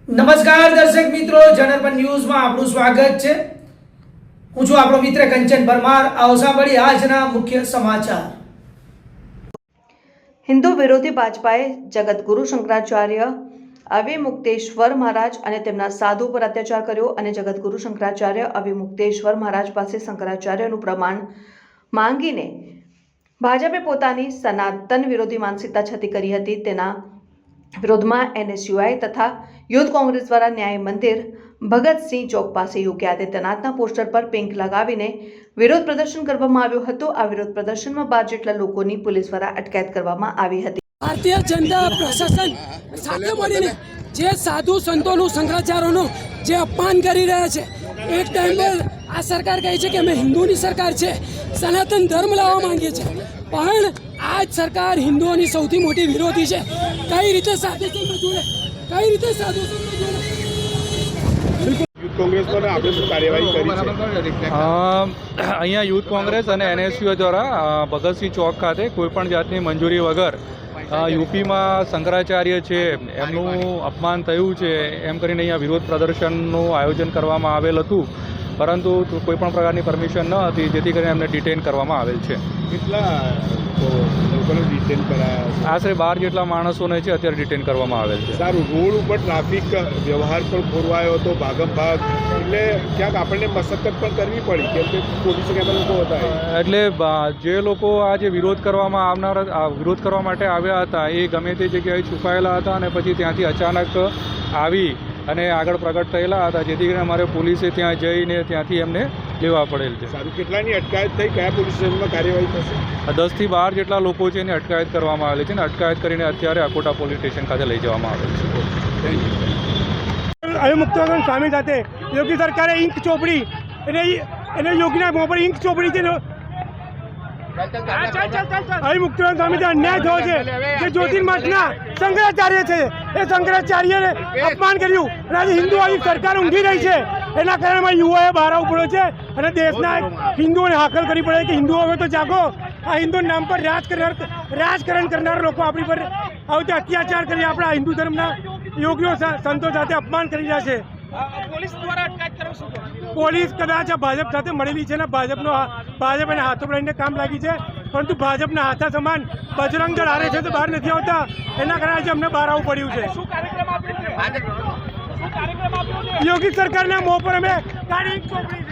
નમસ્કાર દર્શક મિત્રો, જનરપન ન્યૂઝમાં આપનું સ્વાગત છે। હું છું આપણો મિત્ર કંચન પરમાર। આવો સાંભળીએ આજના મુખ્ય સમાચાર। હિન્દુ વિરોધી ભાજપાએ જગતગુરુ શંકરાચાર્ય અવિમુક્તેશ્વર મહારાજ અને તેમના સાધુ પર અત્યાચાર કર્યો અને જગતગુરુ શંકરાચાર્ય અવિમુક્તેશ્વર મહારાજ પાસે શંકરાચાર્યનું પ્રમાણ માંગીને ભાજપે પોતાની સનાતન વિરોધી માનસિકતા છતી કરી હતી। તેના વિરોધમાં NSUI તથા યુથ કોંગ્રેસ દ્વારા ન્યાય મંદિર ભગતસિંહ ચોક પાસે યોગ્ય આદિત્યનાથના પોસ્ટર પર પિંક લગાવીને વિરોધ પ્રદર્શન કરવામાં આવ્યું હતું। આ વિરોધ પ્રદર્શનમાં 12 જેટલા લોકોની પોલીસ દ્વારા અટકાયત કરવામાં આવી હતી। ભારતીય જનતા પ્રશાસન સાથે મળીને જે સાધુ સંતોનું શંકરાચાર્યનું જે અપમાન કરી રહ્યા છે, એક ટાઈમે આ સરકાર કહે છે કે અમે હિન્દુની સરકાર છે, સનાતન ધર્મ લાવવા માંગીએ છીએ, પણ આ જ સરકાર હિન્દુઓની સૌથી મોટી વિરોધી છે। કઈ રીતે સાધુ સંતો જોડે, કઈ રીતે સાધુ સંતો જોડે યુથ કોંગ્રેસ પર આપણે શું કાર્યવાહી કરી છે? અહીંયા યુથ કોંગ્રેસ અને NSUI દ્વારા ભગતસિંહ ચોક ખાતે કોઈપણ જાતની મંજૂરી વગર યુપીમાં શંકરાચાર્ય છે એમનું અપમાન થયું છે એમ કરીને અહીંયા વિરોધ પ્રદર્શનનું આયોજન કરવામાં આવેલ હતું, પરંતુ કોઈપણ પ્રકારની પરમિશન ન હતી, જેથી કરીને એમને ડિટેન કરવામાં આવેલ છે। કેટલા લોકોને ડિટેન કરાયા છે? આશરે 12 જેટલા માણસોને છે અત્યારે ડિટેન કરવામાં આવેલ છે। સારું, રોડ ઉપર ટ્રાફિક વ્યવહાર પણ ખોરવાયો હતો ભાગમ ભાગ, એટલે ક્યાંક આપણને મશક્કત પણ કરવી પડી કેમ કે પોલીસ કેવા લોકો હતા, એટલે જે લોકો આ જે વિરોધ કરવા માટે આવ્યા હતા એ ગમે તે જગ્યાએ છુપાયેલા હતા અને પછી ત્યાંથી અચાનક આવી અને આગળ પ્રગટ થયેલા હતા, જેથી કરીને અમારે પોલીસે ત્યાં જઈને ત્યાંથી એમને લેવા પડેલ છે। સારું, કેટલાની અટકાયત થઈ? કયા પોલીસ સ્ટેશનમાં કાર્યવાહી થશે? 10 થી 12 જેટલા લોકો છે એની અટકાયત કરવામાં આવેલી છે અને અટકાયત કરીને અત્યારે અકોટા પોલીસ સ્ટેશન ખાતે લઈ જવામાં આવેલ છે। અવિમુક્તેશ્વર સ્વામી સાથે યોગી સરકારે ઇંક ચોપડી એને યોગીના મોં પર ઇંક ચોપડી છે। અવિમુક્તેશ્વર સ્વામી અન્યાય થયો છે, જે જ્યોતિર્મઠના શંકરાચાર્ય છે એ શંકરાચાર્યને અપમાન કર્યું અને આજે હિન્દુઓની સરકાર ઊંઘી રહી છે, એના કારણે યુવાએ બહાર આવવું પડ્યો છે અને દેશના હિન્દુઓને હાકલ કરવી પડે કે હિન્દુઓ હવે તો જાગો। આ હિન્દુ નામ પર રાજકારણ કરનાર લોકો આપણી પર આવી અત્યાચાર કરી આપણા હિન્દુ ધર્મના યોગીઓ સંતો સાથે અપમાન કરી રહ્યા છે। પોલીસ દ્વારા અટકાયત કરો શું? પોલીસ કદાચ આ ભાજપ સાથે મળેલી છે ને ભાજપ એને હાથો પકડીને કામ લાગી છે, પરંતુ ભાજપના હાથા સમાન બજરંગ દળ હારે છે તો બહાર નથી આવતા, એના કારણે આજે અમને બહાર આવવું પડ્યું છે। યોગી સરકારના મોં પર અમે કાળી ઈંટ ચોપડી છે।